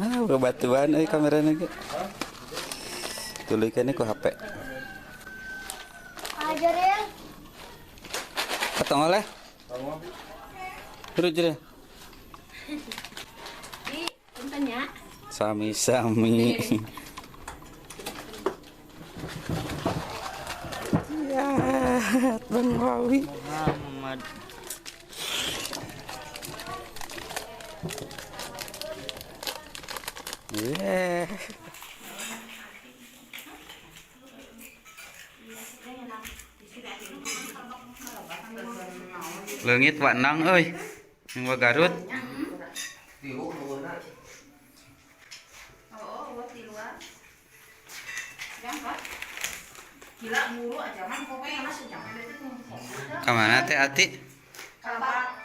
Bebatuan kameranya ge. Tulikannya ku HP. Ajar ya. Potong oleh. Terus je. Di puntanya. Sami-sami. Ya, Bang Wawi. Muhammad. Yeah. Leungit Wanang euy. Yang wa Garut. Gila mulu aja man kowe enak sejam itu. Kamana teh Ati? Kalpak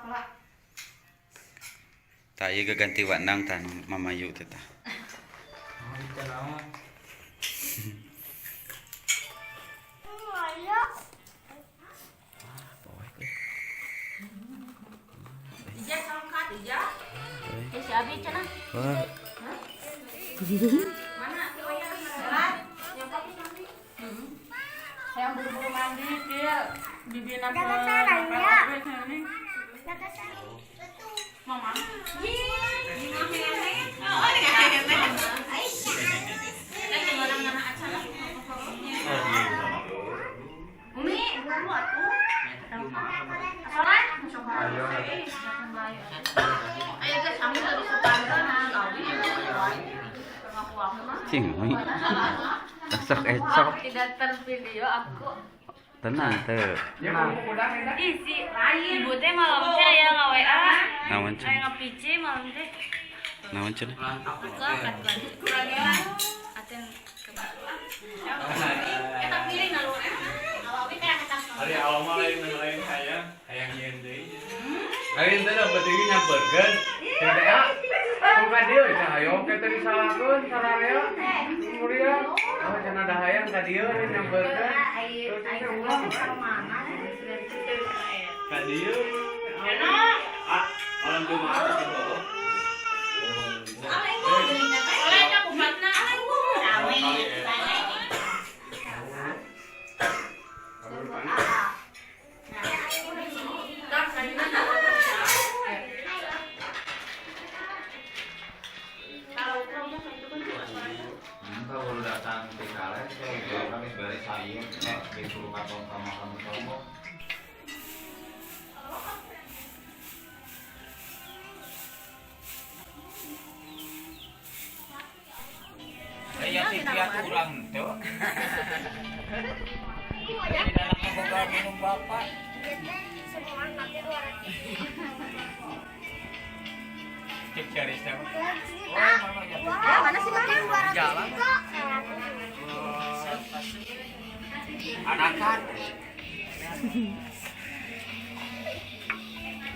kelak. Tah ieu ganti Wanang tah Mamayu teh tah. Ija sangkat ija. Si Abi cenah. Wah, Mana si Oya jalan? Yang kopi nanti. Yang buru-buru mandi dia bibina ke Mama. Umi, baru atuh. Asalan, masuk ayo. Ayo guys, kami dari Sepanggan, Abi. cing oi. Esok. Tidak tervideo aku. Tenang teh. Isi ibu teh malam teh aya nga-WA. Naon cenah? Aya nga-PC malam teh. Naon cenah? Buka kat banget. Aten Kita pilih nalu Awawi teh atas. Hari awal mah lain hayang nyeun deui. Lain teh da beuting nyamperkeun. Teh buka dieu teh hayo ke teh disalahkeun sararea. Mulia. Oh cenah da hayang ka dieu nyamperkeun. Ka dieu. Malam Jumat gitu. Oleh nya kumatna. Rame. Kalau datang ke kalian, kami sebenarnya sayang disuruh katong sama kamu. Saya tiap kurang tuh. Di dalamnya boga minum bapak. Cek cari siapa? mana sih Bang? Jalan. Anakan.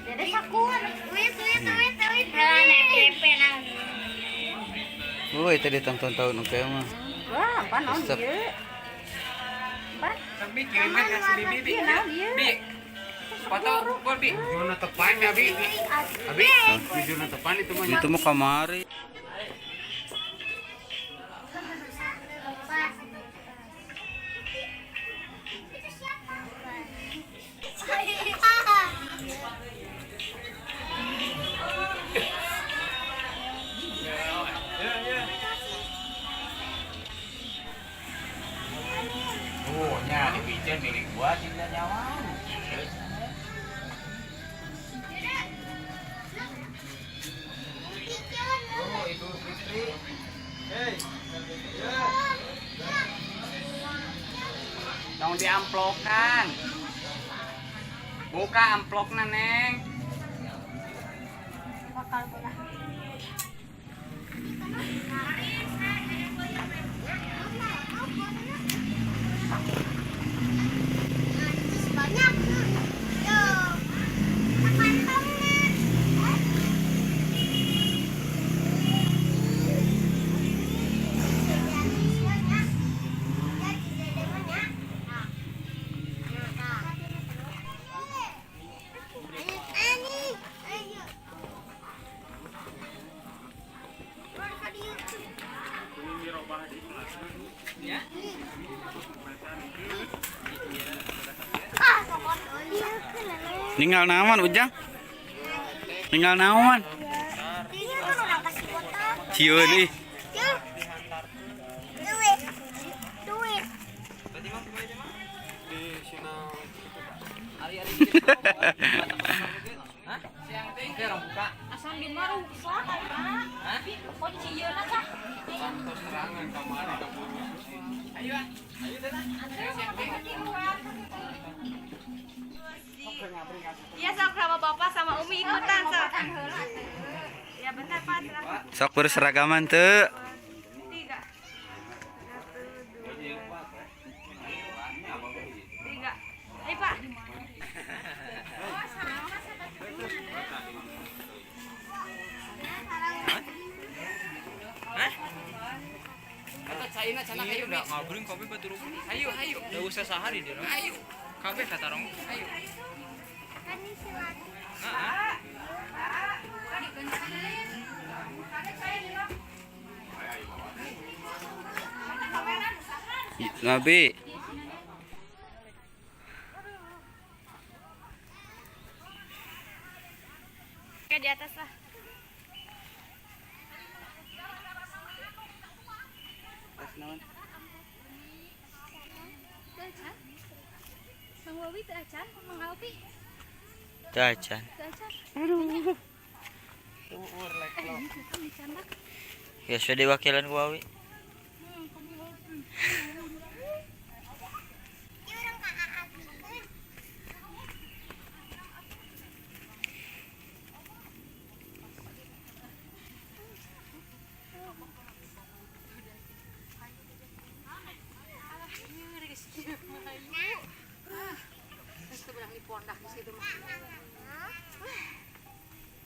Jadi sakun. Wit. Nek pepe nang. Woi, tadi tonton-tonton oke mah. Wah, apa naon Resep. dieu? Tapi kirimnya kasih bibi bi. Foto gol bi. Juna tepan ya bi. Abi, juna tepan itu mah. Itu mah kamari. Oh, nya dipijen milik gua cinta nyawa. Oh, Idul Fitri. Tong diamplokan. Buka amplopna, Neng. Bakal pula. Banyak. Yo. Ninggal naon Ujang? Ninggal naon? Cieun ih. Asam di mana rusak Hah? Kunci yeuna tah. Serangan kamari keburu. Ayo Iya sok sama bapak sama umi ikutan sok. Ya bentar Pak, silakan. Sok berseragaman teu. 3. 3. Ayo Pak. Kata China cenah ayo Udah ngabring kopi batu rumput. Ayo. Udah usah sehari dia. Ayo. Kabeh kata orang. Ayo. Nabi. Oke di atas lah. Mang Wawi teu acan, Mang Alpi Teu acan. teu acan. Ya sudah diwakilan ku Wawi.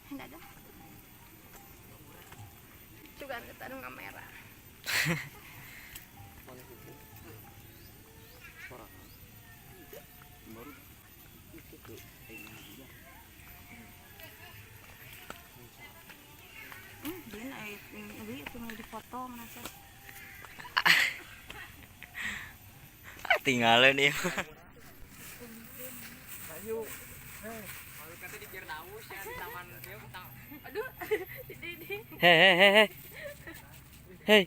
Dadah. Juga kita anu kamera. Din ini itu mau difoto mana sih? Tinggalan ieu. Hei. Hei.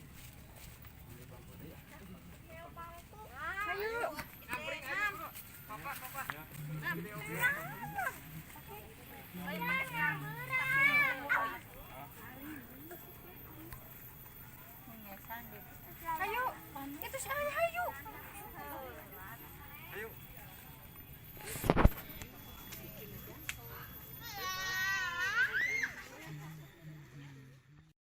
Ayo, itu si ayah.